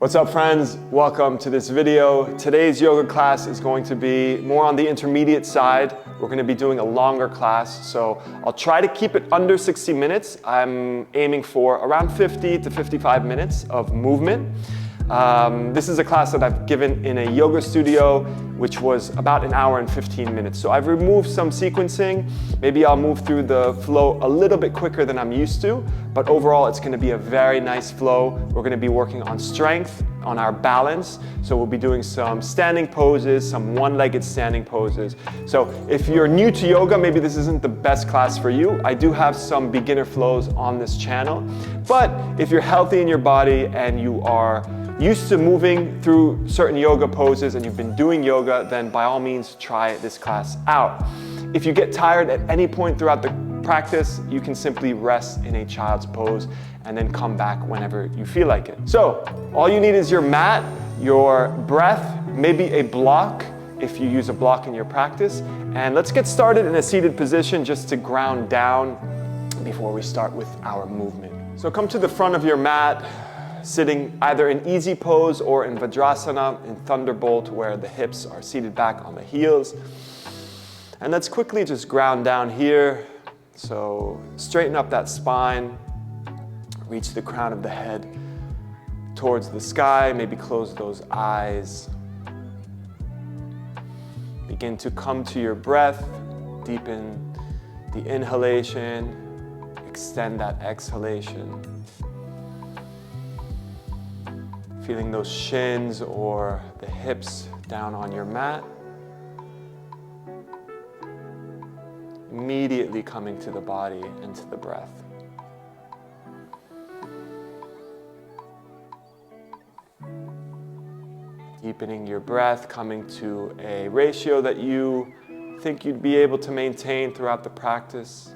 What's up, friends? Welcome to this video. Today's yoga class is going to be more on the intermediate side. We're going to be doing a longer class, so I'll try to keep it under 60 minutes. I'm aiming for around 50 to 55 minutes of movement. This is a class that I've given in a yoga studio, which was about an hour and 15 minutes. So I've removed some sequencing. Maybe I'll move through the flow a little bit quicker than I'm used to, but overall it's going to be a very nice flow. We're going to be working on strength, on our balance. So we'll be doing some standing poses, some one-legged standing poses. So if you're new to yoga, maybe this isn't the best class for you. I do have some beginner flows on this channel. But if you're healthy in your body and you are used to moving through certain yoga poses and you've been doing yoga, then by all means try this class out. If you get tired at any point throughout the practice, you can simply rest in a child's pose and then come back whenever you feel like it. So all you need is your mat, your breath, maybe a block if you use a block in your practice. And let's get started in a seated position just to ground down before we start with our movement. So come to the front of your mat, sitting either in easy pose or in Vajrasana, in Thunderbolt, where the hips are seated back on the heels. And let's quickly just ground down here. So straighten up that spine, reach the crown of the head towards the sky, maybe close those eyes. Begin to come to your breath, deepen the inhalation, extend that exhalation. Feeling those shins or the hips down on your mat. Immediately coming to the body and to the breath. Deepening your breath, coming to a ratio that you think you'd be able to maintain throughout the practice,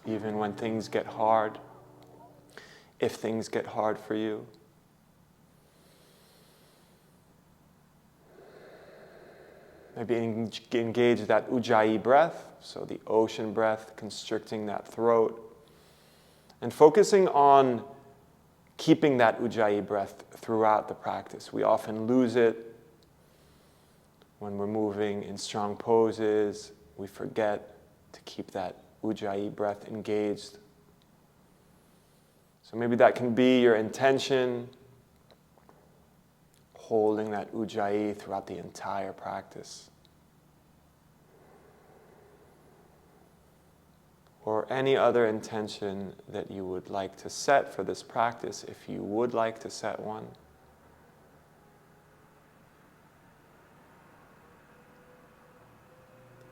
even when things get hard, if things get hard for you. Maybe engage that ujjayi breath, so the ocean breath, constricting that throat. And focusing on keeping that ujjayi breath throughout the practice. We often lose it when we're moving in strong poses. We forget to keep that ujjayi breath engaged. So maybe that can be your intention, holding that ujjayi throughout the entire practice. Or any other intention that you would like to set for this practice, if you would like to set one.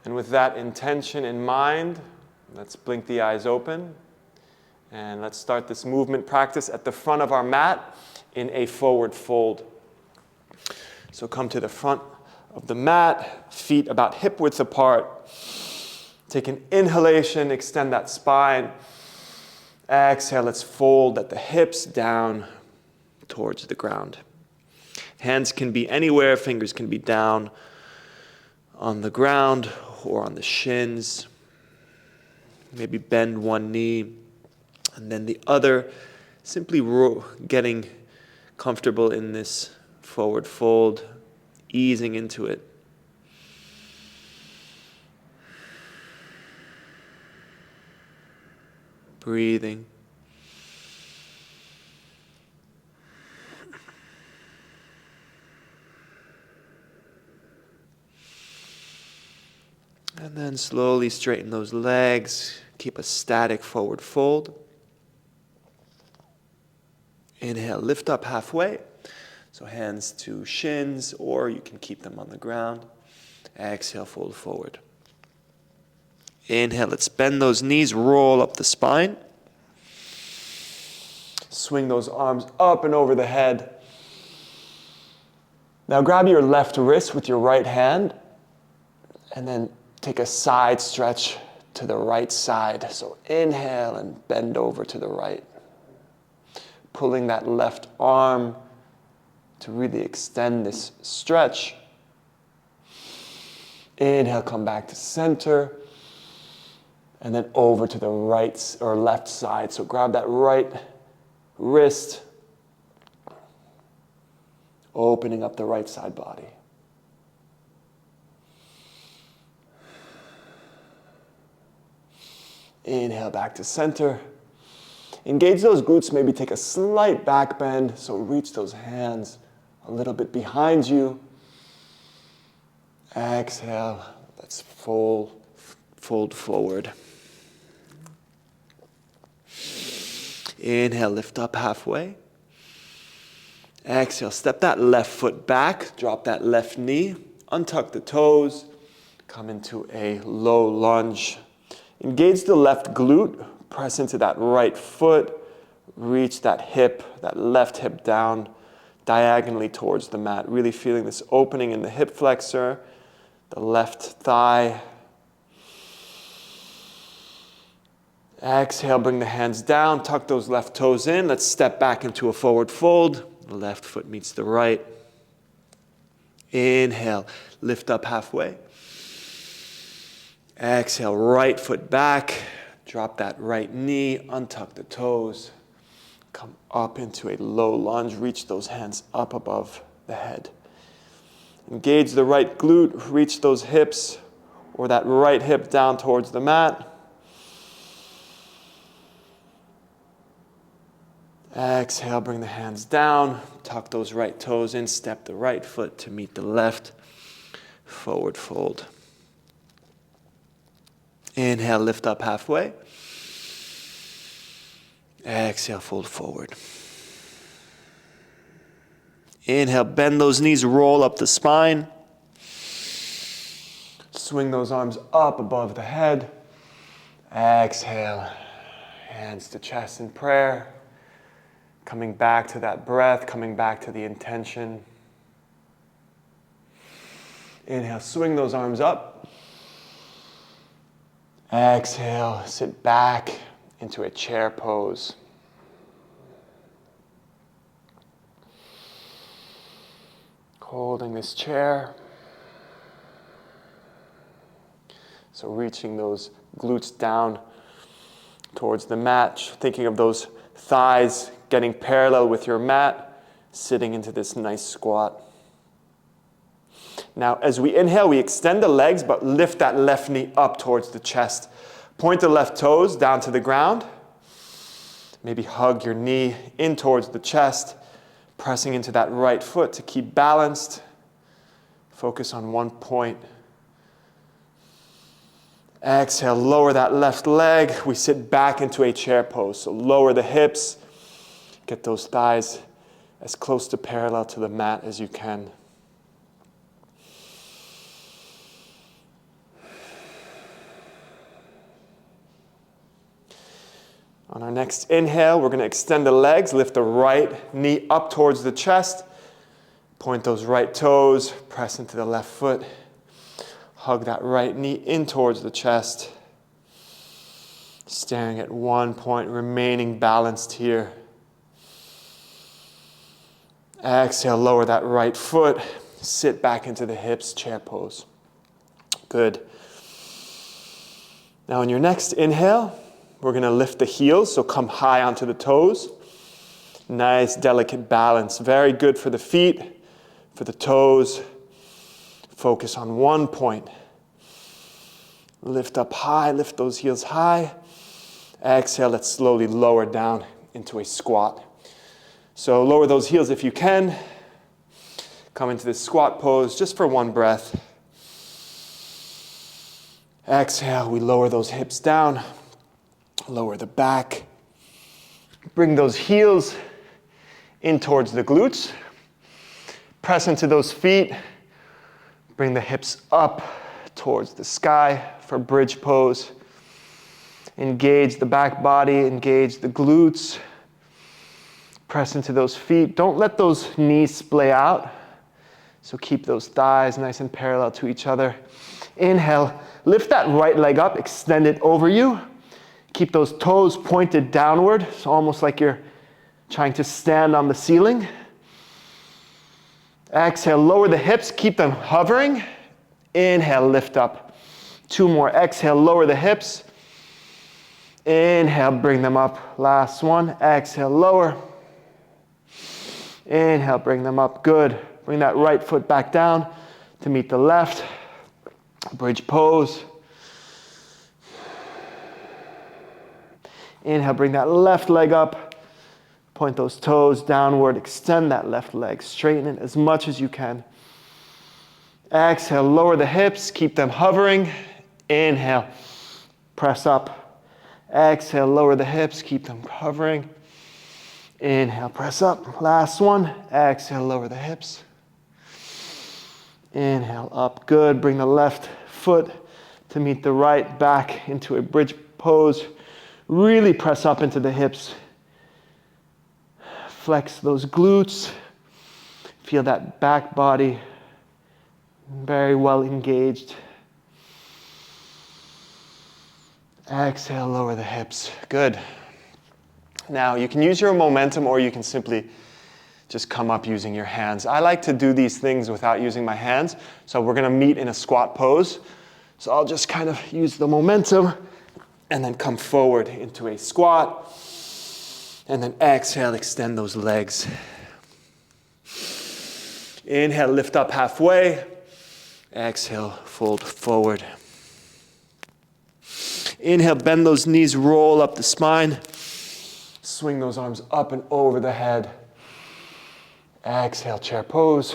And with that intention in mind, let's blink the eyes open and let's start this movement practice at the front of our mat in a forward fold. So come to the front of the mat, feet about hip width apart. Take an inhalation, extend that spine. Exhale, let's fold at the hips down towards the ground. Hands can be anywhere, fingers can be down on the ground or on the shins. Maybe bend one knee and then the other, simply getting comfortable in this forward fold, easing into it. Breathing. And then slowly straighten those legs. Keep a static forward fold. Inhale, lift up halfway. So hands to shins, or you can keep them on the ground. Exhale, fold forward. Inhale, let's bend those knees, roll up the spine. Swing those arms up and over the head. Now grab your left wrist with your right hand, and then take a side stretch to the right side. So inhale and bend over to the right. Pulling that left arm to really extend this stretch. Inhale, come back to center. And then over to the right or left side. So grab that right wrist opening up the right side body. Inhale back to center. Engage those glutes, maybe take a slight back bend, so reach those hands a little bit behind you. Exhale, let's fold forward. Inhale, lift up halfway. Exhale, step that left foot back, drop that left knee, untuck the toes, come into a low lunge. Engage the left glute, press into that right foot, reach that hip, that left hip down diagonally towards the mat. Really feeling this opening in the hip flexor, the left thigh. Exhale, bring the hands down, tuck those left toes in. Let's step back into a forward fold. The left foot meets the right. Inhale, lift up halfway. Exhale, right foot back, drop that right knee, untuck the toes, come up into a low lunge, reach those hands up above the head. Engage the right glute, reach those hips or that right hip down towards the mat. Exhale, bring the hands down, tuck those right toes in, step the right foot to meet the left, forward fold. Inhale, lift up halfway. Exhale, fold forward. Inhale, bend those knees, roll up the spine. Swing those arms up above the head. Exhale, hands to chest in prayer. Coming back to that breath, coming back to the intention. Inhale, swing those arms up. Exhale, sit back into a chair pose. Holding this chair. So reaching those glutes down towards the mat, thinking of those thighs getting parallel with your mat, sitting into this nice squat. Now, as we inhale, we extend the legs, but lift that left knee up towards the chest. Point the left toes down to the ground. Maybe hug your knee in towards the chest, pressing into that right foot to keep balanced. Focus on one point. Exhale, lower that left leg. We sit back into a chair pose. So lower the hips. Get those thighs as close to parallel to the mat as you can. On our next inhale, we're going to extend the legs, lift the right knee up towards the chest, point those right toes, press into the left foot, hug that right knee in towards the chest, staring at one point, remaining balanced here. Exhale, lower that right foot, sit back into the hips, chair pose. Good. Now on your next inhale, we're going to lift the heels, so come high onto the toes. Nice, delicate balance. Very good for the feet, for the toes. Focus on one point. Lift up high, lift those heels high. Exhale, let's slowly lower down into a squat. So lower those heels if you can. Come into this squat pose just for one breath. Exhale, we lower those hips down. Lower the back. Bring those heels in towards the glutes. Press into those feet. Bring the hips up towards the sky for bridge pose. Engage the back body, engage the glutes. Press into those feet. Don't let those knees splay out. So keep those thighs nice and parallel to each other. Inhale, lift that right leg up, extend it over you. Keep those toes pointed downward, so almost like you're trying to stand on the ceiling. Exhale, lower the hips, keep them hovering. Inhale, lift up. Two more. Exhale, lower the hips. Inhale, bring them up. Last one. Exhale, lower. Inhale, bring them up. Good. Bring that right foot back down to meet the left. Bridge pose. Inhale, bring that left leg up. Point those toes downward. Extend that left leg. Straighten it as much as you can. Exhale, lower the hips. Keep them hovering. Inhale, press up. Exhale, lower the hips. Keep them hovering. Inhale, press up. Last one. Exhale, lower the hips. Inhale, up. Good. Bring the left foot to meet the right, back into a bridge pose. Really press up into the hips. Flex those glutes. Feel that back body very well engaged. Exhale, lower the hips. Good. Now, you can use your momentum or you can simply just come up using your hands. I like to do these things without using my hands. So we're going to meet in a squat pose. So I'll just kind of use the momentum and then come forward into a squat. And then exhale, extend those legs. Inhale, lift up halfway. Exhale, fold forward. Inhale, bend those knees, roll up the spine. Swing those arms up and over the head. Exhale, chair pose.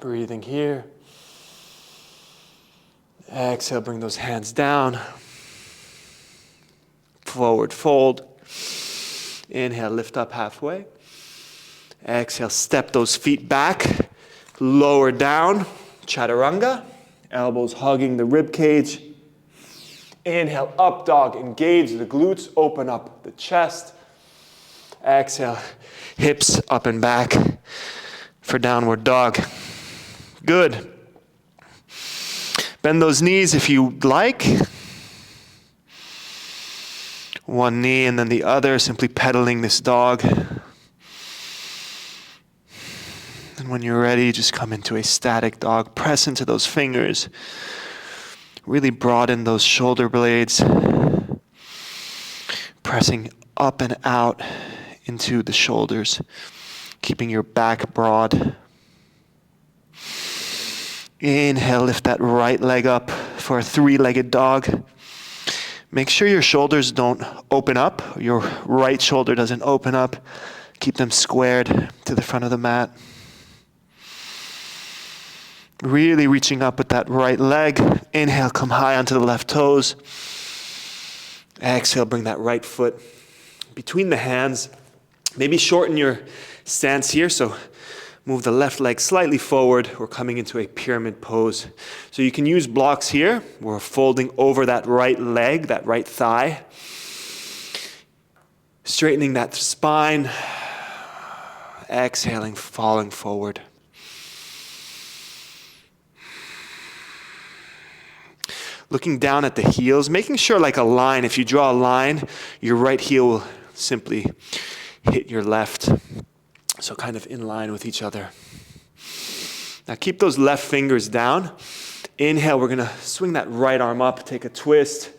Breathing here. Exhale, bring those hands down. Forward fold. Inhale, lift up halfway. Exhale, step those feet back. Lower down, chaturanga. Elbows hugging the rib cage. Inhale, up dog, engage the glutes, open up the chest. Exhale, hips up and back for downward dog. Good. Bend those knees if you like. One knee and then the other, simply pedaling this dog. And when you're ready, just come into a static dog. Press into those fingers. Really broaden those shoulder blades. Pressing up and out into the shoulders. Keeping your back broad. Inhale, lift that right leg up for a three-legged dog. Make sure your shoulders don't open up. Your right shoulder doesn't open up. Keep them squared to the front of the mat. Really reaching up with that right leg. Inhale, come high onto the left toes. Exhale, bring that right foot between the hands. Maybe shorten your stance here, so move the left leg slightly forward. We're coming into a pyramid pose. So you can use blocks here. We're folding over that right leg, that right thigh. Straightening that spine. Exhaling, falling forward. Looking down at the heels, making sure like a line, if you draw a line, your right heel will simply hit your left. So kind of in line with each other. Now keep those left fingers down. Inhale, we're gonna swing that right arm up, take a twist,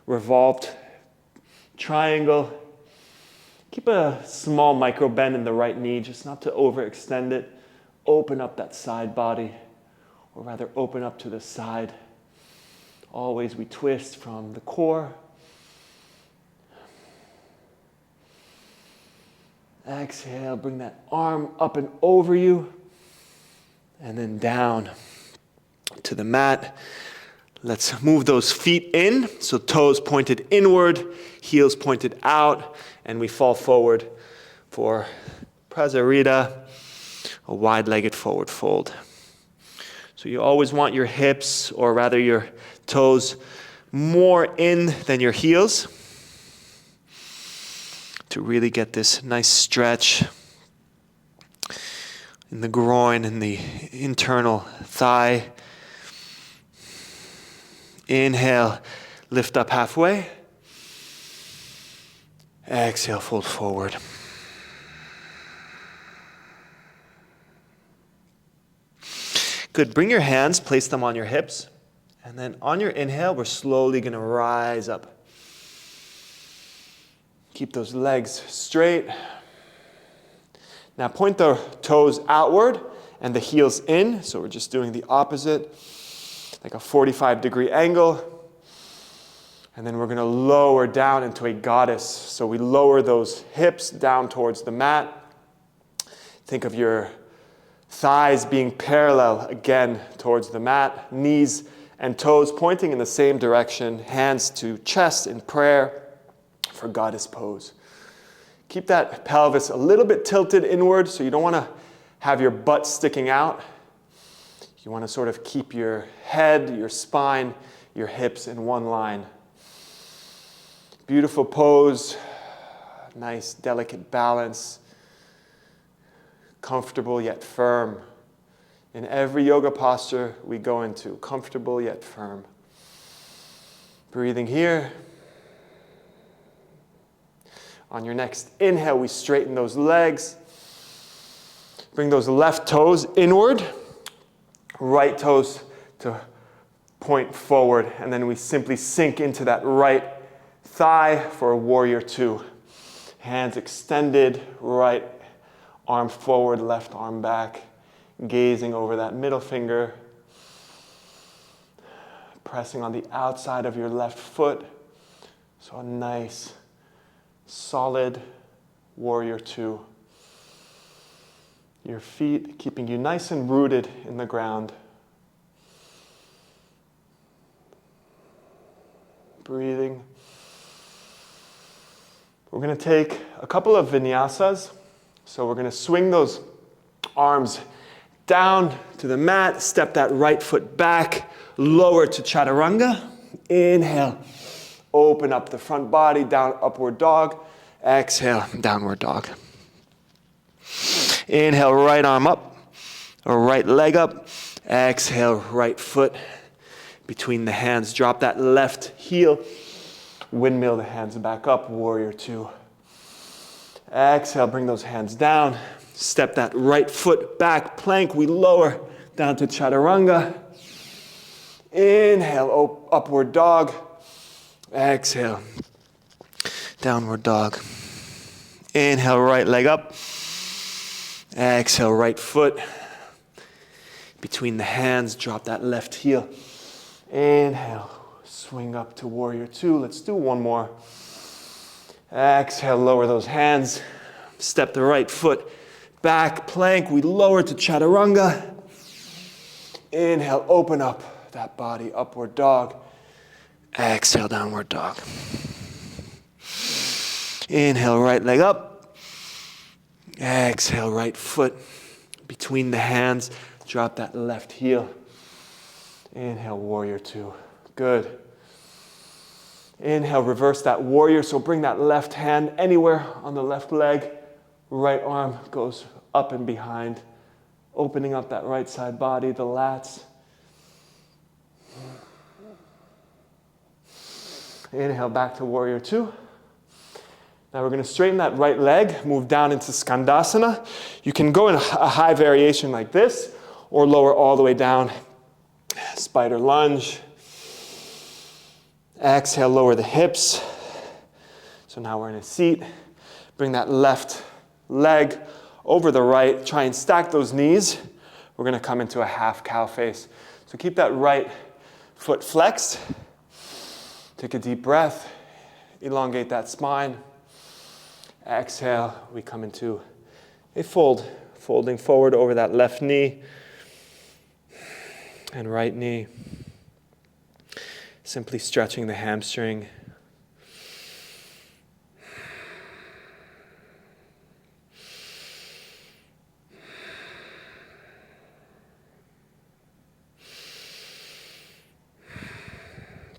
revolved triangle. Keep a small micro bend in the right knee, just not to overextend it. Open up that side body, or rather open up to the side. Always we twist from the core. Exhale, bring that arm up and over you. And then down to the mat. Let's move those feet in. So toes pointed inward, heels pointed out, and we fall forward for Prasarita, a wide-legged forward fold. So you always want your hips, or rather your toes, more in than your heels to really get this nice stretch in the groin and the internal thigh. Inhale, lift up halfway. Exhale, fold forward. Good, bring your hands, place them on your hips. And then on your inhale, we're slowly gonna rise up. Keep those legs straight. Now point the toes outward and the heels in. So we're just doing the opposite, like a 45-degree angle. And then we're going to lower down into a goddess. So we lower those hips down towards the mat. Think of your thighs being parallel again towards the mat. Knees and toes pointing in the same direction. Hands to chest in prayer for goddess pose. Keep that pelvis a little bit tilted inward, so you don't want to have your butt sticking out. You want to sort of keep your head, your spine, your hips in one line. Beautiful pose, nice delicate balance, comfortable yet firm. In every yoga posture we go into, comfortable yet firm. Breathing here. On your next inhale, we straighten those legs. Bring those left toes inward, right toes to point forward, and then we simply sink into that right thigh for a warrior two. Hands extended, right arm forward, left arm back, gazing over that middle finger, pressing on the outside of your left foot. So a nice, solid warrior two. Your feet keeping you nice and rooted in the ground. Breathing. We're going to take a couple of vinyasas. So we're going to swing those arms down to the mat, step that right foot back, lower to chaturanga. Inhale, open up the front body, down upward dog. Exhale, downward dog. Inhale, right arm up, or right leg up. Exhale, right foot between the hands. Drop that left heel. Windmill the hands back up, warrior two. Exhale, bring those hands down. Step that right foot back, plank. We lower down to chaturanga. Inhale, upward dog. Exhale, downward dog. Inhale, right leg up. Exhale, right foot between the hands. Drop that left heel. Inhale, swing up to warrior two. Let's do one more. Exhale, lower those hands. Step the right foot back, plank. We lower to chaturanga. Inhale, open up that body, upward dog. Exhale, downward dog. Inhale, right leg up. Exhale, right foot between the hands. Drop that left heel. Inhale, warrior two. Good. Inhale, reverse that warrior. So bring that left hand anywhere on the left leg. Right arm goes up and behind, opening up that right side body, the lats. Inhale, back to warrior two. Now we're going to straighten that right leg, move down into Skandasana. You can go in a high variation like this, or lower all the way down. Spider lunge. Exhale, lower the hips. So now we're in a seat. Bring that left leg over the right. Try and stack those knees. We're going to come into a half cow face. So keep that right foot flexed. Take a deep breath. Elongate that spine. Exhale, we come into a fold, folding forward over that left knee and right knee. Simply stretching the hamstring.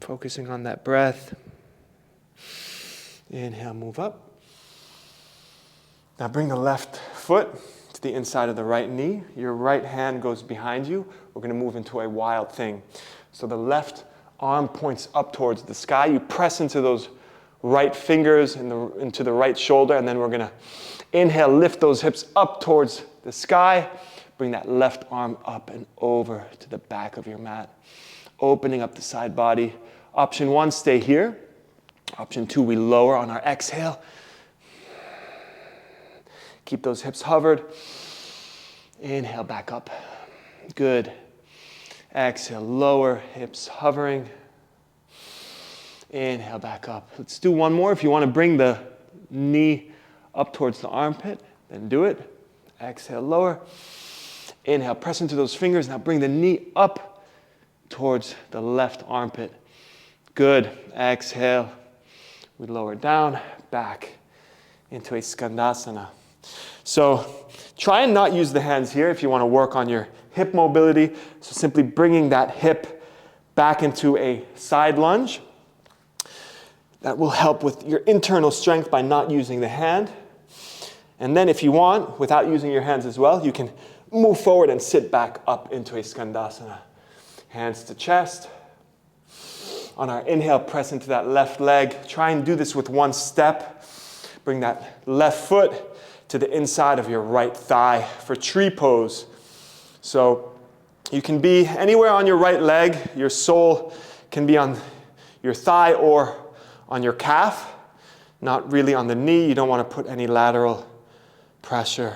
Focusing on that breath. Inhale, move up. Now bring the left foot to the inside of the right knee. Your right hand goes behind you. We're going to move into a wild thing. So the left arm points up towards the sky. You press into those right fingers into the right shoulder, and then we're going to inhale, lift those hips up towards the sky. Bring that left arm up and over to the back of your mat, opening up the side body. Option one, stay here. Option two, we lower on our exhale. Keep those hips hovered. Inhale, back up. Good. Exhale, lower, hips hovering. Inhale, back up. Let's do one more. If you want to bring the knee up towards the armpit, then do it. Exhale, lower. Inhale, press into those fingers. Now bring the knee up towards the left armpit. Good. Exhale. We lower down, back into a skandasana. So try and not use the hands here if you want to work on your hip mobility. So simply bringing that hip back into a side lunge. That will help with your internal strength by not using the hand. And then if you want, without using your hands as well, you can move forward and sit back up into a skandasana. Hands to chest. On our inhale, press into that left leg. Try and do this with one step. Bring that left foot to the inside of your right thigh for tree pose. So you can be anywhere on your right leg. Your sole can be on your thigh or on your calf, not really on the knee. You don't want to put any lateral pressure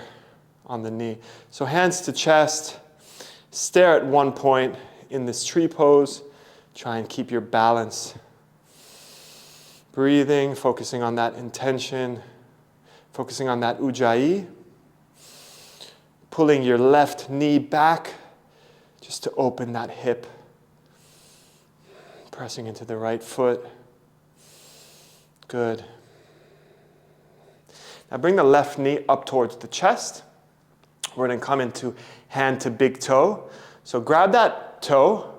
on the knee. So hands to chest, stare at one point in this tree pose. Try and keep your balance. Breathing, focusing on that intention, focusing on that ujjayi. Pulling your left knee back just to open that hip. Pressing into the right foot. Good. Now bring the left knee up towards the chest. We're going to come into hand to big toe. So grab that toe,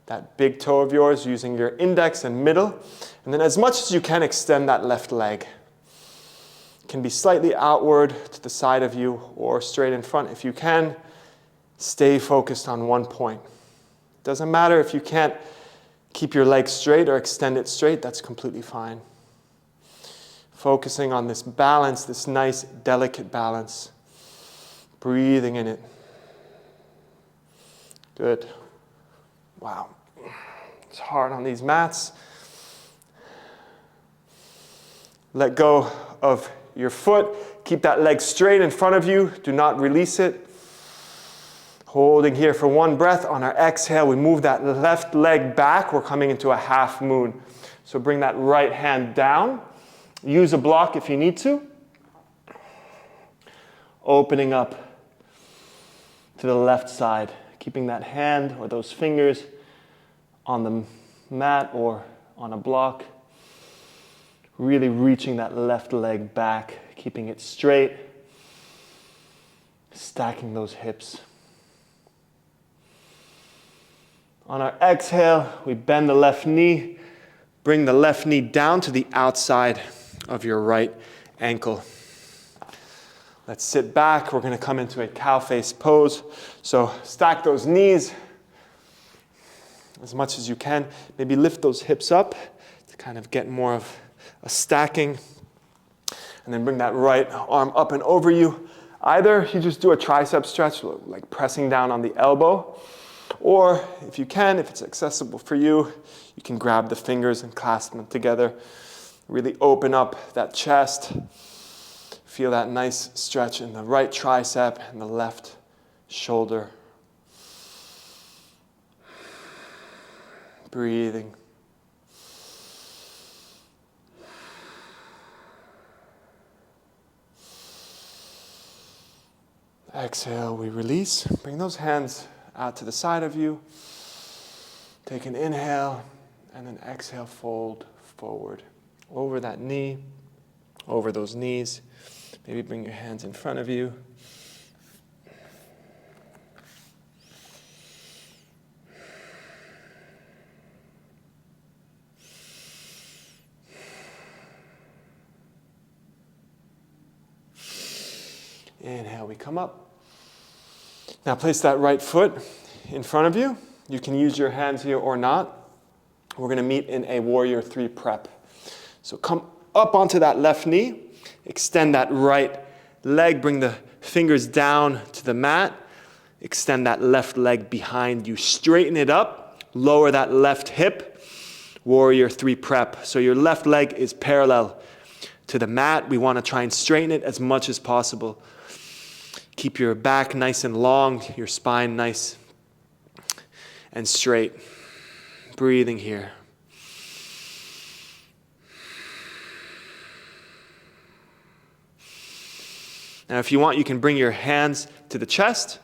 that big toe of yours, using your index and middle. And then as much as you can, extend that left leg. It can be slightly outward to the side of you or straight in front. If you can, stay focused on one point. It doesn't matter if you can't keep your leg straight or extend it straight. That's completely fine. Focusing on this balance, this nice, delicate balance. Breathing in it. Good. Wow. It's hard on these mats. Let go of your foot. Keep that leg straight in front of you. Do not release it. Holding here for one breath. On our exhale, we move that left leg back. We're coming into a half moon. So bring that right hand down. Use a block if you need to. Opening up to the left side. Keeping that hand or those fingers on the mat or on a block. Really reaching that left leg back. Keeping it straight. Stacking those hips. On our exhale, we bend the left knee. Bring the left knee down to the outside of your right ankle. Let's sit back. We're going to come into a cow face pose. So stack those knees as much as you can. Maybe lift those hips up to kind of get more of a stacking. And then bring that right arm up and over you. Either you just do a tricep stretch, like pressing down on the elbow. Or if you can, if it's accessible for you, you can grab the fingers and clasp them together. Really open up that chest. Feel that nice stretch in the right tricep and the left shoulder. Breathing. Exhale, we release. Bring those hands out to the side of you. Take an inhale and then exhale, fold forward. Over that knee, over those knees. Maybe bring your hands in front of you. Inhale, we come up. Now place that right foot in front of you. You can use your hands here or not. We're going to meet in a warrior 3 prep. So come up onto that left knee. Extend that right leg. Bring the fingers down to the mat. Extend that left leg behind you. Straighten it up. Lower that left hip. Warrior 3 prep. So your left leg is parallel to the mat. We want to try and straighten it as much as possible. Keep your back nice and long, your spine nice and straight. Breathing here. Now, if you want, you can bring your hands to the chest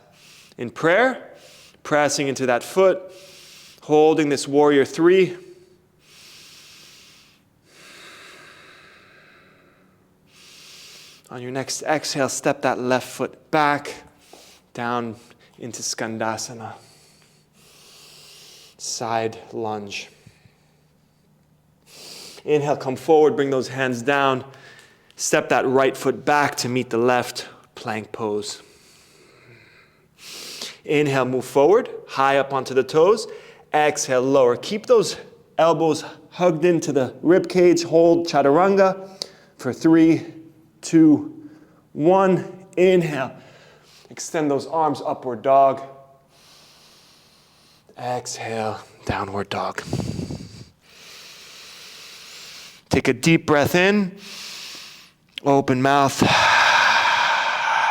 in prayer, pressing into that foot, holding this warrior 3. On your next exhale, step that left foot back, down into Skandasana. Side lunge. Inhale, come forward, bring those hands down. Step that right foot back to meet the left, plank pose. Inhale, move forward, high up onto the toes. Exhale, lower. Keep those elbows hugged into the rib cage. Hold chaturanga for 3, 2, 1. Inhale. Extend those arms, upward dog. Exhale, downward dog. Take a deep breath in. Open mouth.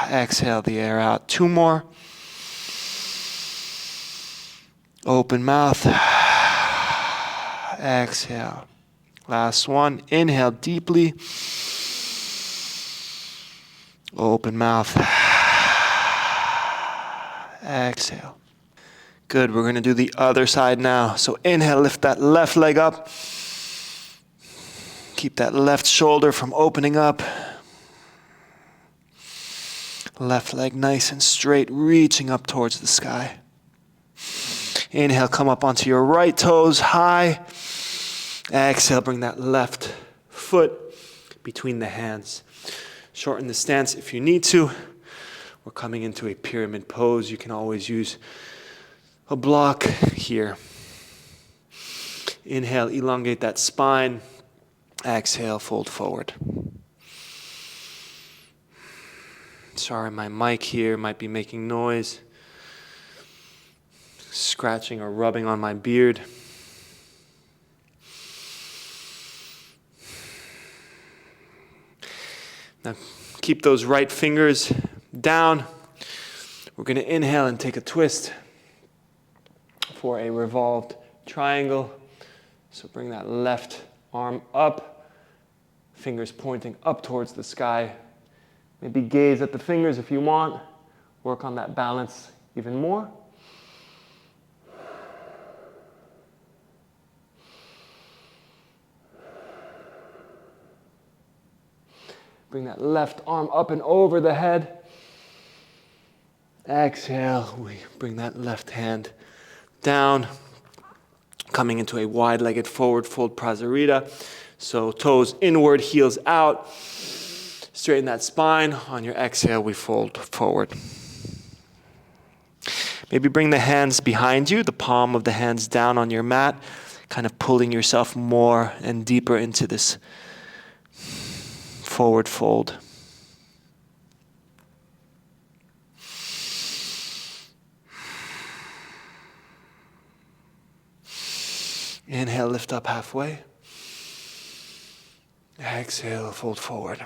Exhale the air out. 2 more. Open mouth. Exhale. Last one. Inhale deeply. Open mouth. Exhale. Good. We're going to do the other side now. So inhale, lift that left leg up. Keep that left shoulder from opening up. Left leg nice and straight, reaching up towards the sky. Inhale, come up onto your right toes, high. Exhale, bring that left foot between the hands. Shorten the stance if you need to. We're coming into a pyramid pose. You can always use a block here. Inhale, elongate that spine. Exhale, fold forward. Sorry, my mic here might be making noise. Scratching or rubbing on my beard. Now keep those right fingers down. We're going to inhale and take a twist for a revolved triangle. So bring that left arm up, fingers pointing up towards the sky. Maybe gaze at the fingers if you want. Work on that balance even more. Bring that left arm up and over the head. Exhale, we bring that left hand down, coming into a wide-legged forward fold prasarita. So toes inward, heels out. Straighten that spine. On your exhale, we fold forward. Maybe bring the hands behind you, the palm of the hands down on your mat, kind of pulling yourself more and deeper into this forward fold. Inhale, lift up halfway. Exhale, fold forward.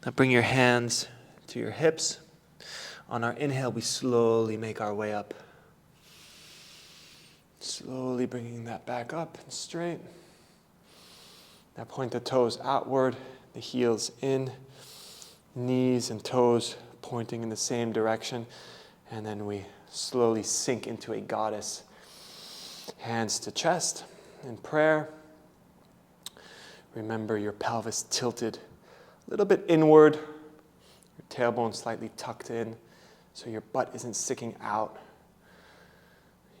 Now bring your hands to your hips. On our inhale, we slowly make our way up. Slowly bringing that back up and straight. Now point the toes outward, the heels in, knees and toes pointing in the same direction. And then we slowly sink into a goddess. Hands to chest in prayer. Remember your pelvis tilted a little bit inward, your tailbone slightly tucked in so your butt isn't sticking out.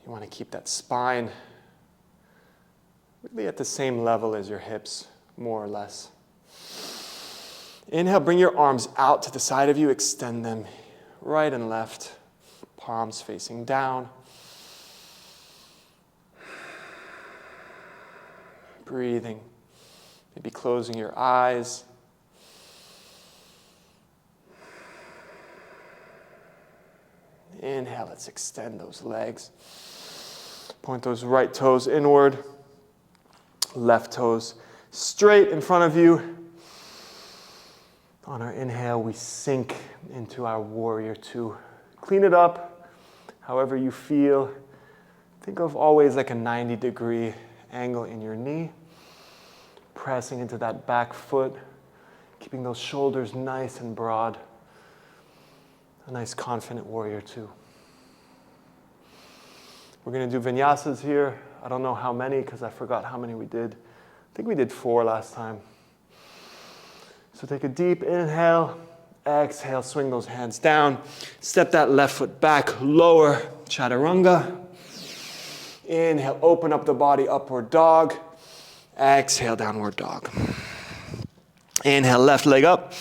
You want to keep that spine really at the same level as your hips, more or less. Inhale, bring your arms out to the side of you, extend them right and left, palms facing down. Breathing, maybe closing your eyes. Inhale. Inhale, let's extend those legs. Point those right toes inward. Left toes straight in front of you. On our inhale, we sink into our warrior two. Clean it up however you feel. Think of always like a 90-degree angle in your knee. Pressing into that back foot. Keeping those shoulders nice and broad. A nice confident warrior two. We're going to do vinyasas here. I don't know how many because I forgot how many we did. I think we did 4 last time. So take a deep inhale. Exhale, swing those hands down. Step that left foot back, lower, chaturanga. Inhale, open up the body, upward dog. Exhale, downward dog. Inhale, left leg up.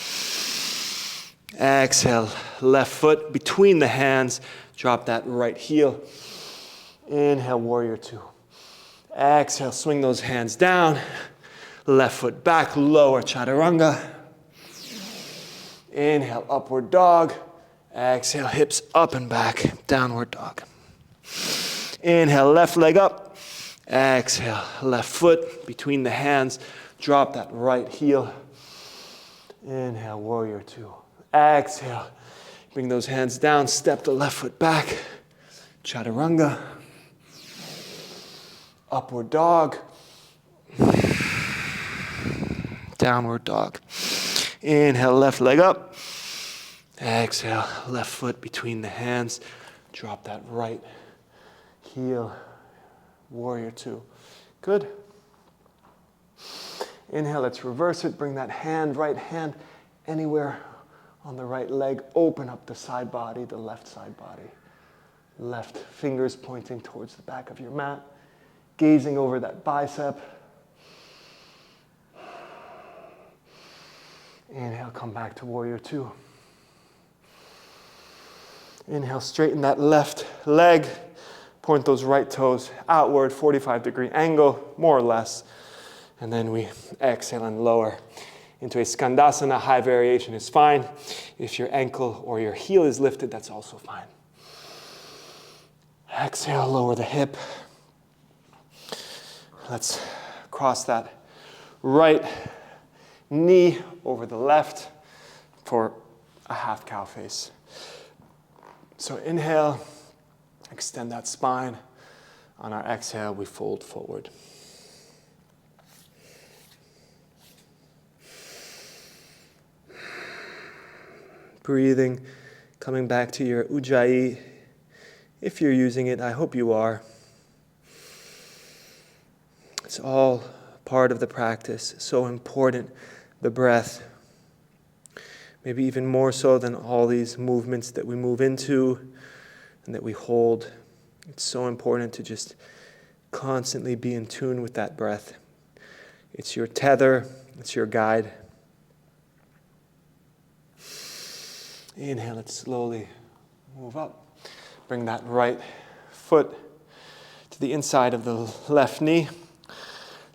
Exhale, left foot between the hands. Drop that right heel. Inhale, warrior two. Exhale, swing those hands down. Left foot back, lower chaturanga. Inhale, upward dog. Exhale, hips up and back, downward dog. Inhale, left leg up. Exhale, left foot between the hands. Drop that right heel. Inhale, warrior two. Exhale, bring those hands down. Step the left foot back. Chaturanga. Upward dog. Downward dog. Inhale, left leg up. Exhale, left foot between the hands. Drop that right heel. Warrior two. Good. Inhale, let's reverse it. Bring that hand, right hand, anywhere on the right leg. Open up the side body, the left side body. Left fingers pointing towards the back of your mat. Gazing over that bicep. Inhale, come back to warrior two. Inhale, straighten that left leg. Point those right toes outward, 45-degree angle, more or less. And then we exhale and lower into a skandasana. High variation is fine. If your ankle or your heel is lifted, that's also fine. Exhale, lower the hip. Let's cross that right knee over the left for a half cow face. So inhale, extend that spine. On our exhale, we fold forward. Breathing, coming back to your ujjayi. If you're using it, I hope you are. It's all part of the practice, so important, the breath. Maybe even more so than all these movements that we move into and that we hold. It's so important to just constantly be in tune with that breath. It's your tether, it's your guide. Inhale, let's slowly move up. Bring that right foot to the inside of the left knee.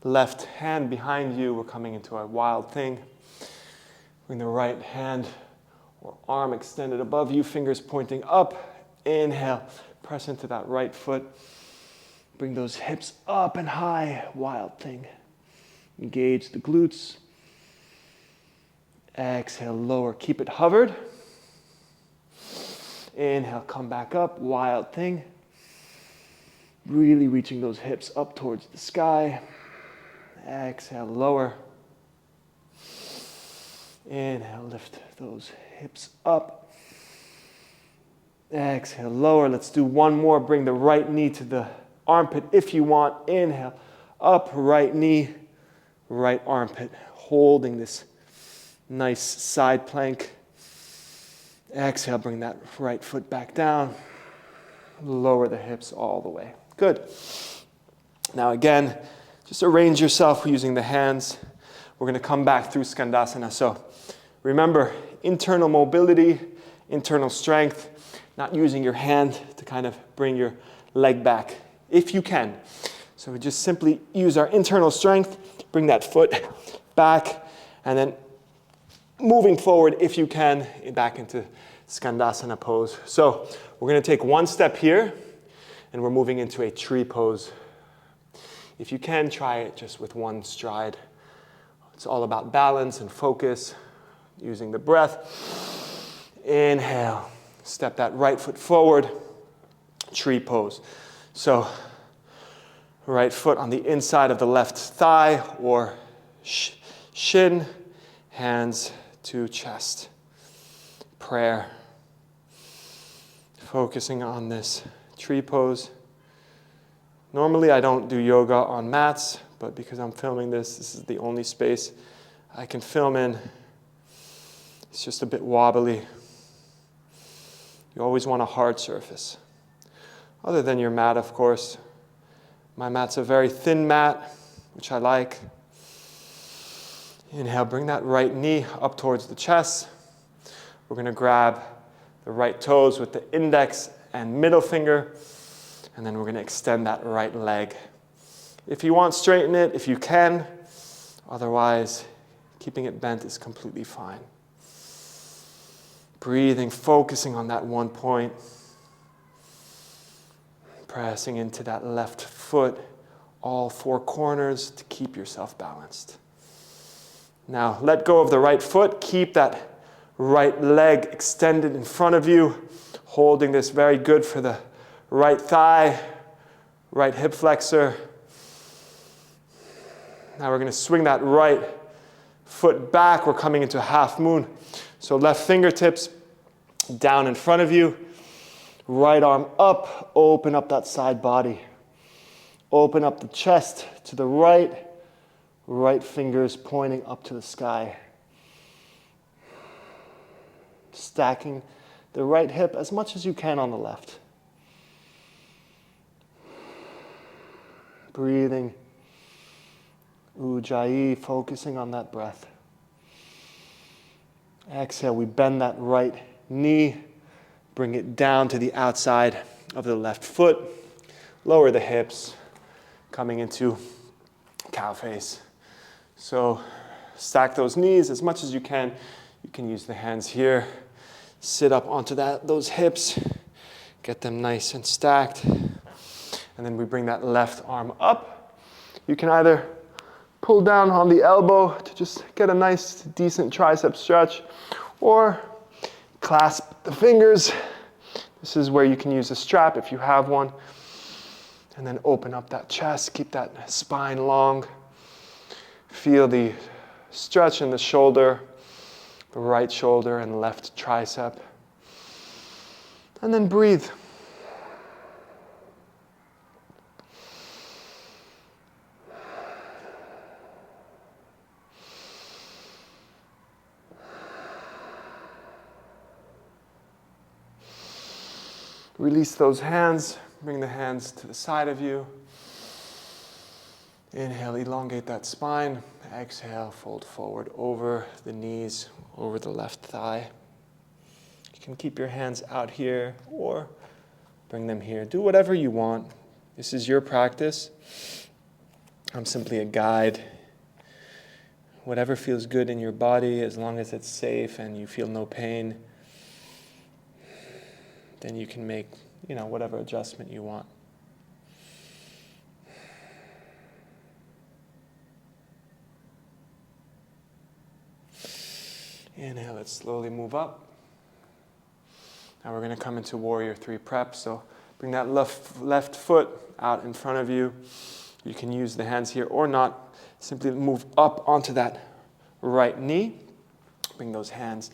Left hand behind you. We're coming into our wild thing. Bring the right hand or arm extended above you, fingers pointing up. Inhale, press into that right foot. Bring those hips up and high, wild thing. Engage the glutes. Exhale, lower, keep it hovered. Inhale, come back up, wild thing. Really reaching those hips up towards the sky. Exhale, lower. Inhale, lift those hips up. Exhale, lower. Let's do one more. Bring the right knee to the armpit if you want. Inhale, up, right knee, right armpit. Holding this nice side plank. Exhale, bring that right foot back down. Lower the hips all the way. Good. Now again, just arrange yourself using the hands. We're going to come back through skandasana. So remember, internal mobility, internal strength, not using your hand to kind of bring your leg back, if you can. So we just simply use our internal strength, bring that foot back, and then moving forward, if you can, back into skandasana pose. So we're going to take one step here, and we're moving into a tree pose. If you can, try it just with one stride. It's all about balance and focus, using the breath. Inhale, step that right foot forward, tree pose. So, right foot on the inside of the left thigh or shin, hands to chest. Prayer. Focusing on this tree pose. Normally I don't do yoga on mats, but because I'm filming this, this is the only space I can film in. It's just a bit wobbly. You always want a hard surface. Other than your mat, of course. My mat's a very thin mat, which I like. Inhale, bring that right knee up towards the chest. We're going to grab the right toes with the index and middle finger, and then we're going to extend that right leg. If you want, straighten it if you can. Otherwise, keeping it bent is completely fine. Breathing, focusing on that one point. Pressing into that left foot, all four corners to keep yourself balanced. Now, let go of the right foot. Keep that right leg extended in front of you, holding this very good for the right thigh, right hip flexor. Now we're going to swing that right foot back. We're coming into half moon. So left fingertips down in front of you. Right arm up. Open up that side body. Open up the chest to the right. Right fingers pointing up to the sky. Stacking the right hip as much as you can on the left. Breathing. Ujjayi, focusing on that breath. Exhale, we bend that right knee. Bring it down to the outside of the left foot. Lower the hips. Coming into cow face. So stack those knees as much as you can. You can use the hands here. Sit up onto those hips. Get them nice and stacked. And then we bring that left arm up. You can either pull down on the elbow to just get a nice, decent tricep stretch, or clasp the fingers. This is where you can use a strap if you have one. And then open up that chest. Keep that spine long. Feel the stretch in the shoulder, the right shoulder and left tricep. And then breathe. Release those hands. Bring the hands to the side of you. Inhale, elongate that spine. Exhale, fold forward over the knees, over the left thigh. You can keep your hands out here or bring them here. Do whatever you want. This is your practice. I'm simply a guide. Whatever feels good in your body, as long as it's safe and you feel no pain, then you can make, whatever adjustment you want. Inhale, let's slowly move up. Now we're going to come into warrior 3 prep. So bring that left foot out in front of you. You can use the hands here or not. Simply move up onto that right knee. Bring those hands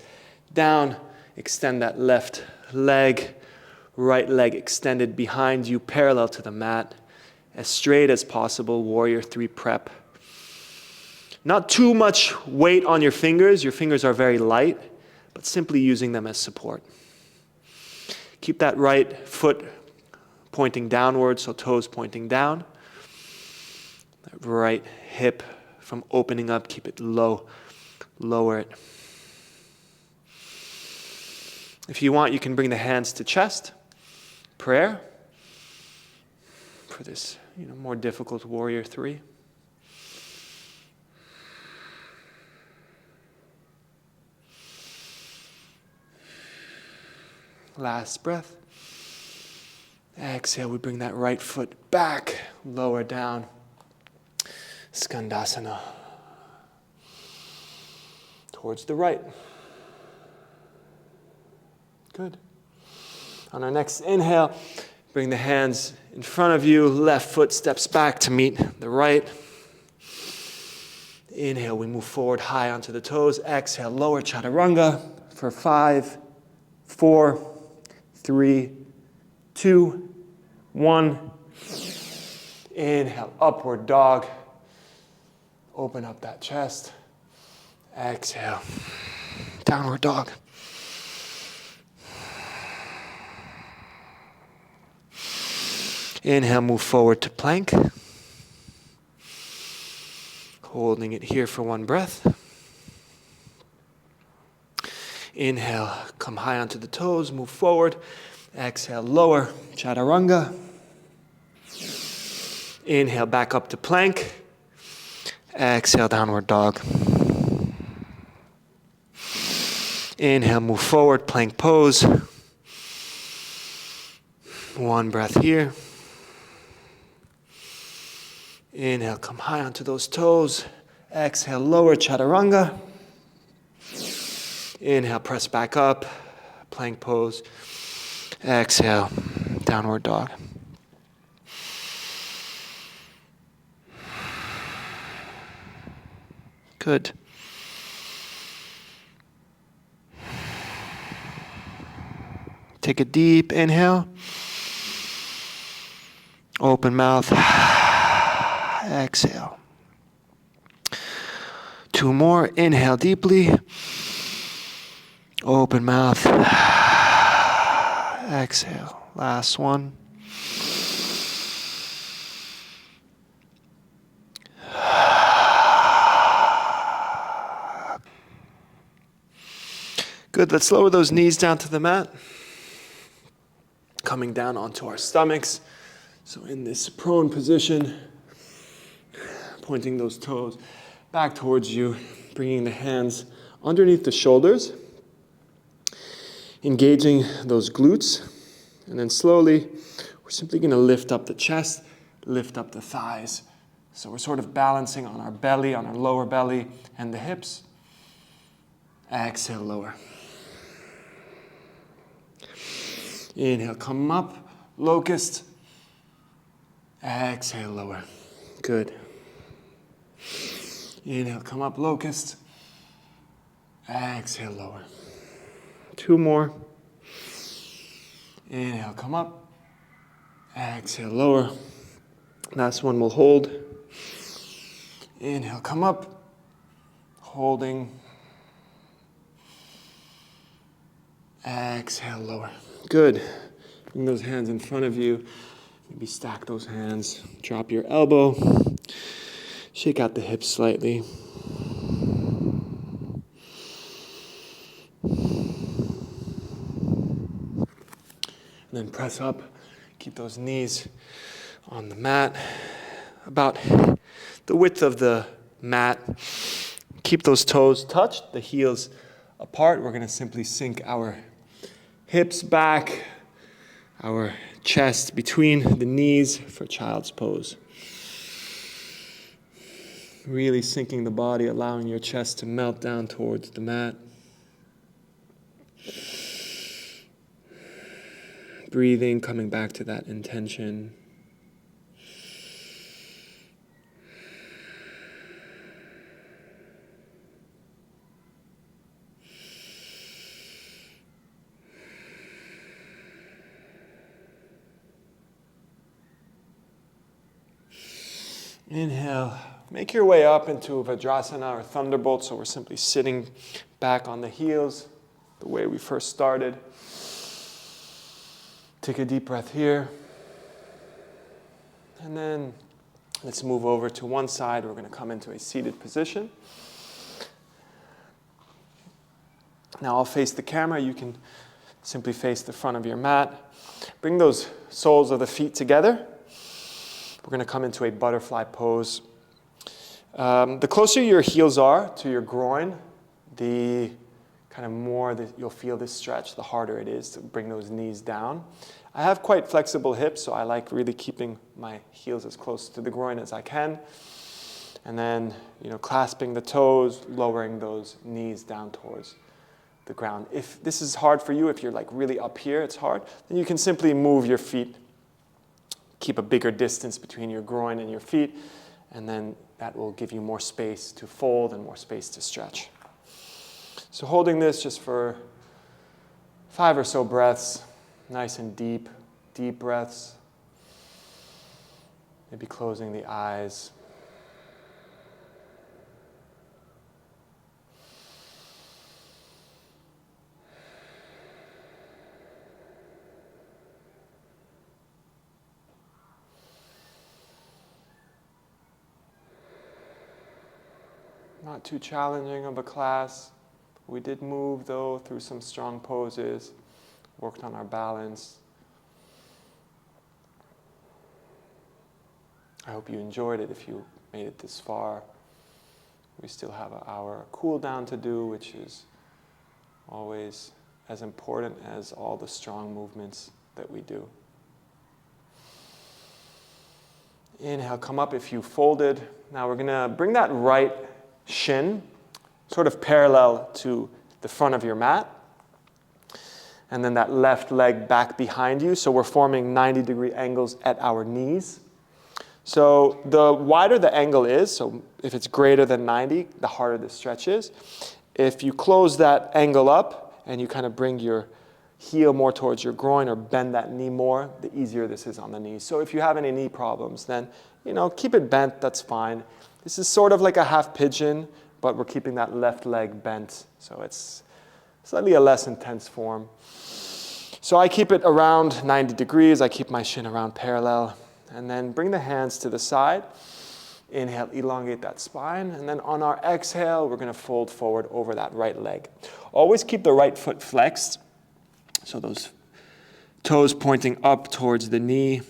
down. Extend that left leg. Right leg extended behind you, parallel to the mat. As straight as possible, warrior 3 prep. Not too much weight on your fingers. Your fingers are very light, but simply using them as support. Keep that right foot pointing downward, so toes pointing down. That right hip from opening up, keep it low. Lower it. If you want, you can bring the hands to chest. Prayer for this, more difficult warrior 3. Last breath. Exhale, we bring that right foot back, lower down. Skandasana. Towards the right. Good. On our next inhale, bring the hands in front of you. Left foot steps back to meet the right. Inhale, we move forward high onto the toes. Exhale, lower chaturanga for 5, 4, 3, 2, 1. Inhale, upward dog. Open up that chest. Exhale, downward dog. Inhale, move forward to plank. Holding it here for 1 breath. Inhale, come high onto the toes, move forward. Exhale, lower, chaturanga. Inhale, back up to plank. Exhale, downward dog. Inhale, move forward, plank pose. 1 breath here. Inhale, come high onto those toes. Exhale, lower chaturanga. Inhale, press back up, plank pose. Exhale, downward dog. Good. Take a deep inhale. Open mouth. Exhale. 2 more. Inhale deeply. Open mouth. Exhale. Last one. Good. Let's lower those knees down to the mat. Coming down onto our stomachs. So in this prone position, pointing those toes back towards you, bringing the hands underneath the shoulders, engaging those glutes, and then slowly, we're simply going to lift up the chest, lift up the thighs. So we're sort of balancing on our belly, on our lower belly, and the hips. Exhale, lower. Inhale, come up, locust. Exhale, lower. Good. Inhale, come up, locust. Exhale, lower. 2 more. Inhale, come up. Exhale, lower. Last one, we'll hold. Inhale, come up. Holding. Exhale, lower. Good. Bring those hands in front of you. Maybe stack those hands. Drop your elbow. Shake out the hips slightly. And then press up. Keep those knees on the mat. About the width of the mat. Keep those toes touched, the heels apart. We're going to simply sink our hips back, our chest between the knees for child's pose. Really sinking the body, allowing your chest to melt down towards the mat. Breathing, coming back to that intention. Inhale, make your way up into Vajrasana or Thunderbolt, so we're simply sitting back on the heels, the way we first started. Take a deep breath here. And then let's move over to one side. We're going to come into a seated position. Now I'll face the camera. You can simply face the front of your mat. Bring those soles of the feet together. We're going to come into a butterfly pose. The closer your heels are to your groin, the kind of more that you'll feel this stretch, the harder it is to bring those knees down. I have quite flexible hips, so I like really keeping my heels as close to the groin as I can. And then, clasping the toes, lowering those knees down towards the ground. If this is hard for you, if you're like really up here, it's hard, then you can simply move your feet, keep a bigger distance between your groin and your feet, and then that will give you more space to fold and more space to stretch. So holding this just for 5 or so breaths, nice and deep, deep breaths. Maybe closing the eyes. Not too challenging of a class. We did move, though, through some strong poses, worked on our balance. I hope you enjoyed it if you made it this far. We still have an hour cool down to do, which is always as important as all the strong movements that we do. Inhale, come up if you folded. Now we're going to bring that right shin sort of parallel to the front of your mat. And then that left leg back behind you. So we're forming 90-degree angles at our knees. So the wider the angle is, so if it's greater than 90, the harder the stretch is. If you close that angle up and you kind of bring your heel more towards your groin or bend that knee more, the easier this is on the knees. So if you have any knee problems, then keep it bent, that's fine. This is sort of like a half pigeon, but we're keeping that left leg bent. So it's slightly a less intense form. So I keep it around 90 degrees. I keep my shin around parallel. And then bring the hands to the side. Inhale, elongate that spine. And then on our exhale, we're going to fold forward over that right leg. Always keep the right foot flexed. So those toes pointing up towards the knee.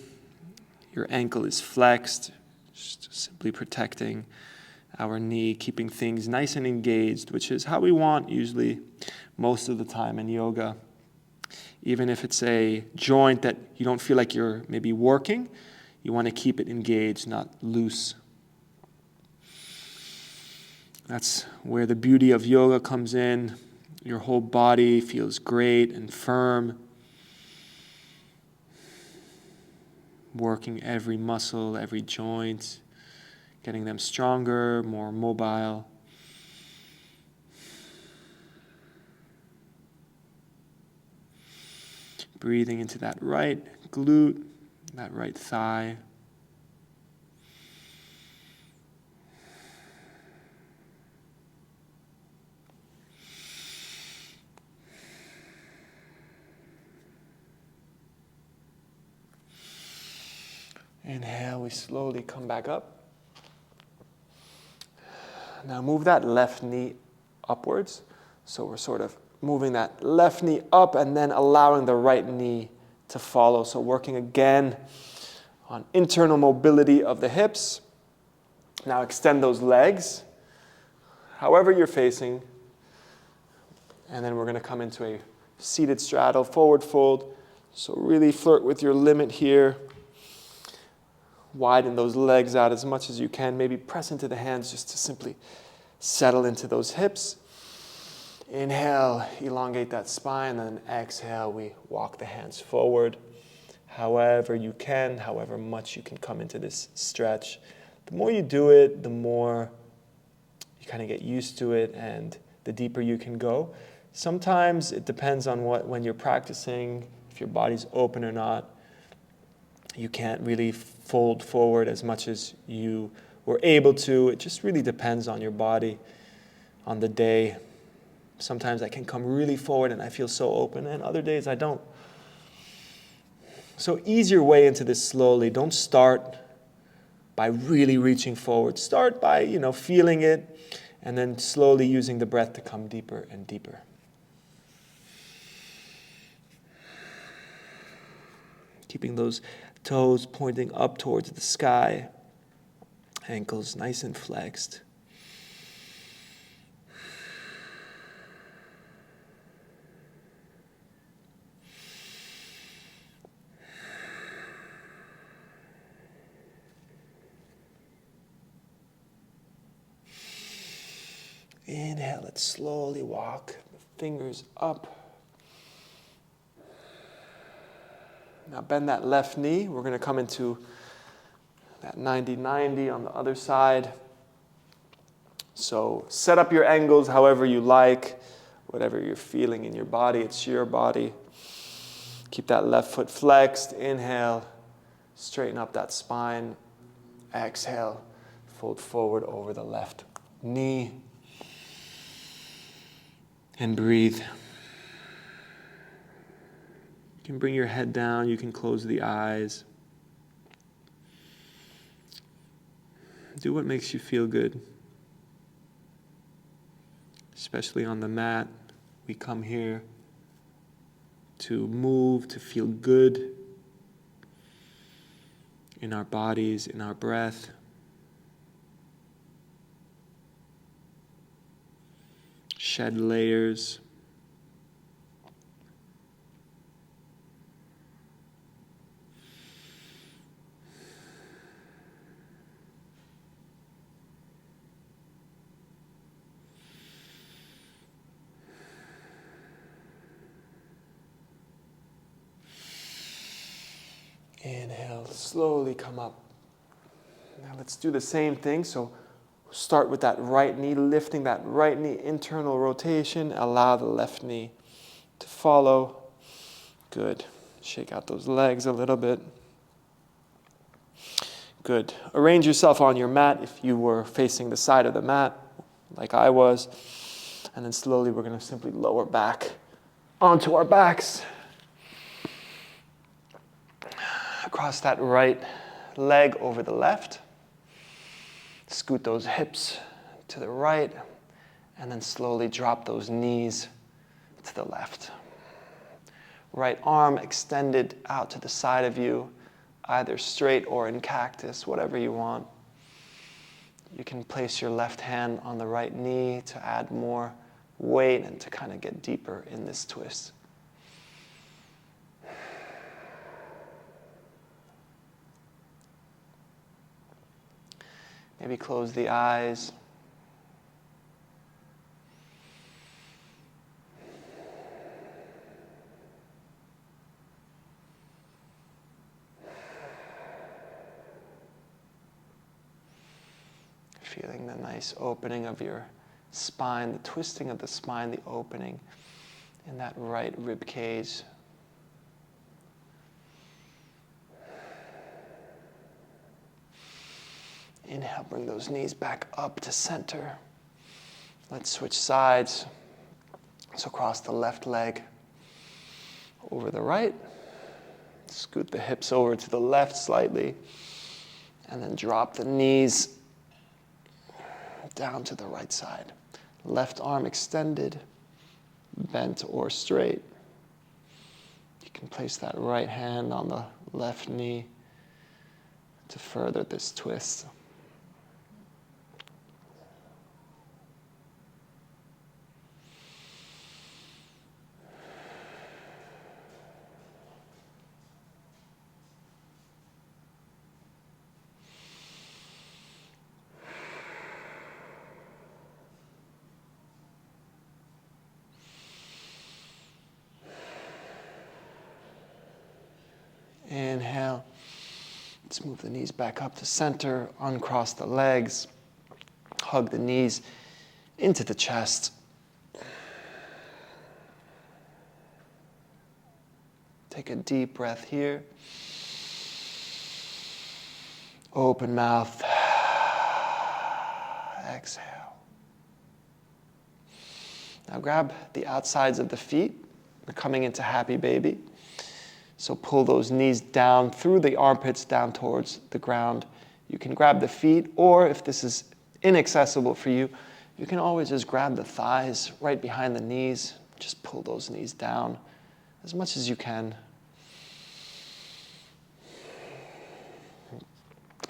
Your ankle is flexed. Just simply protecting our knee, keeping things nice and engaged, which is how we want usually most of the time in yoga. Even if it's a joint that you don't feel like you're maybe working, you want to keep it engaged, not loose. That's where the beauty of yoga comes in. Your whole body feels great and firm. Working every muscle, every joint, getting them stronger, more mobile. Breathing into that right glute, that right thigh. Inhale, we slowly come back up. Now move that left knee upwards. So we're sort of moving that left knee up and then allowing the right knee to follow. So working again on internal mobility of the hips. Now extend those legs, however you're facing. And then we're going to come into a seated straddle, forward fold. So really flirt with your limit here. Widen those legs out as much as you can. Maybe press into the hands just to simply settle into those hips. Inhale, elongate that spine, and then exhale, we walk the hands forward. However you can, however much you can come into this stretch. The more you do it, the more you kind of get used to it and the deeper you can go. Sometimes it depends on when you're practicing, if your body's open or not. You can't really fold forward as much as you were able to. It just really depends on your body, on the day. Sometimes I can come really forward and I feel so open, and other days I don't. So ease your way into this slowly. Don't start by really reaching forward. Start by, feeling it, and then slowly using the breath to come deeper and deeper. Keeping those toes pointing up towards the sky. Ankles nice and flexed. Inhale, let's slowly walk the fingers up. Now bend that left knee. We're going to come into that 90-90 on the other side. So set up your angles however you like, whatever you're feeling in your body, it's your body. Keep that left foot flexed. Inhale, straighten up that spine. Exhale, fold forward over the left knee. And breathe. You can bring your head down, you can close the eyes. Do what makes you feel good. Especially on the mat, we come here to move, to feel good in our bodies, in our breath. Shed layers. Inhale, slowly come up. Now let's do the same thing. So start with that right knee, lifting that right knee, internal rotation. Allow the left knee to follow. Good. Shake out those legs a little bit. Good. Arrange yourself on your mat if you were facing the side of the mat, like I was. And then slowly we're going to simply lower back onto our backs. Cross that right leg over the left. Scoot those hips to the right. And then slowly drop those knees to the left. Right arm extended out to the side of you, either straight or in cactus, whatever you want. You can place your left hand on the right knee to add more weight and to kind of get deeper in this twist. Maybe close the eyes. Feeling the nice opening of your spine, the twisting of the spine, the opening in that right rib cage. Inhale, bring those knees back up to center. Let's switch sides. So cross the left leg over the right. Scoot the hips over to the left slightly. And then drop the knees down to the right side. Left arm extended, bent or straight. You can place that right hand on the left knee to further this twist. Inhale. Let's move the knees back up to center. Uncross the legs. Hug the knees into the chest. Take a deep breath here. Open mouth. Exhale. Now grab the outsides of the feet. We're coming into happy baby. So pull those knees down through the armpits, down towards the ground. You can grab the feet, or if this is inaccessible for you, you can always just grab the thighs right behind the knees. Just pull those knees down as much as you can.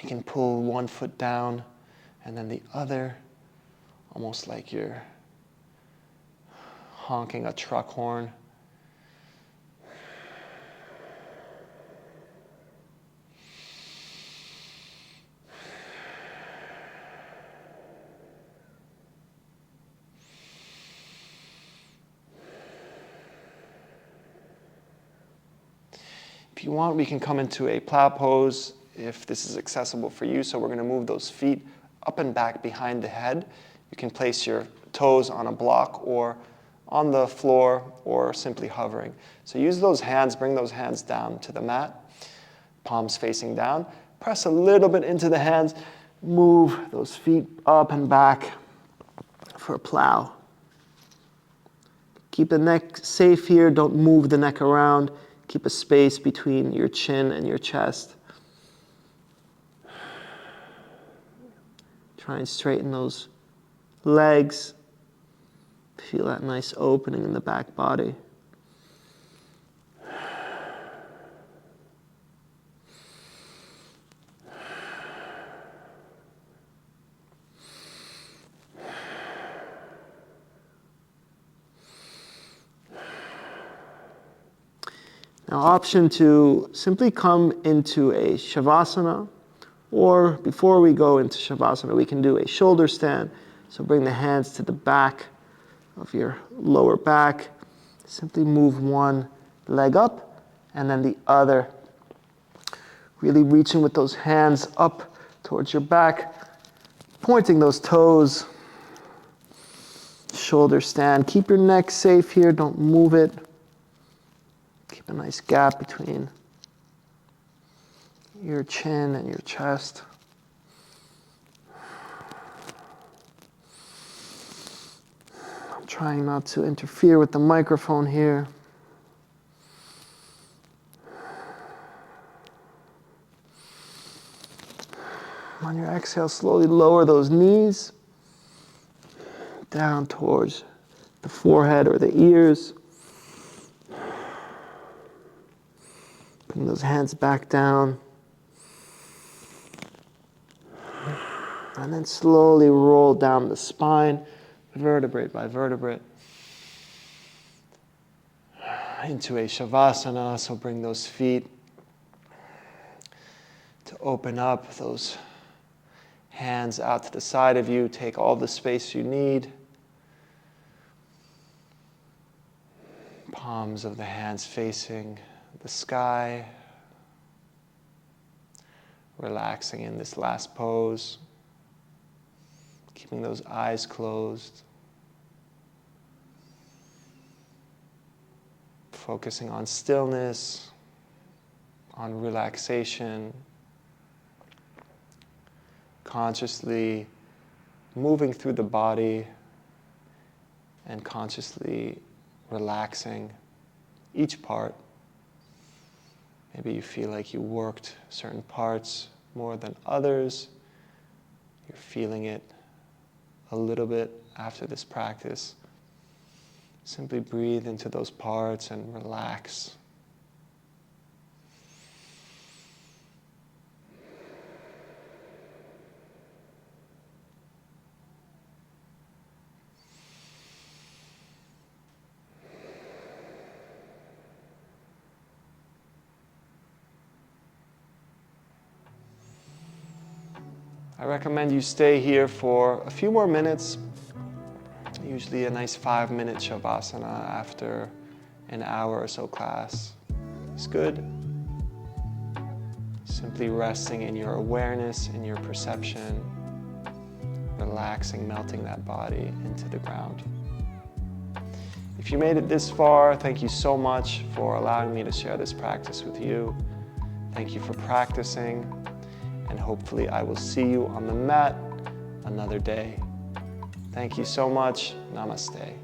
You can pull one foot down and then the other, almost like you're honking a truck horn. If you want, we can come into a plow pose if this is accessible for you. So we're going to move those feet up and back behind the head. You can place your toes on a block or on the floor or simply hovering. So use those hands, bring those hands down to the mat, palms facing down. Press a little bit into the hands, move those feet up and back for a plow. Keep the neck safe here, don't move the neck around. Keep a space between your chin and your chest. Try and straighten those legs. Feel that nice opening in the back body. Now, option to simply come into a Shavasana, or before we go into Shavasana, we can do a shoulder stand. So bring the hands to the back of your lower back. Simply move one leg up and then the other. Really reaching with those hands up towards your back, pointing those toes. Shoulder stand. Keep your neck safe here, don't move it. Keep a nice gap between your chin and your chest. I'm trying not to interfere with the microphone here. On your exhale, slowly lower those knees down towards the forehead or the ears. Bring those hands back down. And then slowly roll down the spine, vertebrae by vertebrae, into a Shavasana. So bring those feet to open up, those hands out to the side of you. Take all the space you need. Palms of the hands facing the sky. Relaxing in this last pose. Keeping those eyes closed. Focusing on stillness, on relaxation. Consciously moving through the body and consciously relaxing each part. Maybe you feel like you worked certain parts more than others. You're feeling it a little bit after this practice. Simply breathe into those parts and relax. I recommend you stay here for a few more minutes, usually a nice 5-minute Shavasana after an hour or so class is good. Simply resting in your awareness, in your perception, relaxing, melting that body into the ground. If you made it this far, thank you so much for allowing me to share this practice with you. Thank you for practicing. And hopefully I will see you on the mat another day. Thank you so much. Namaste.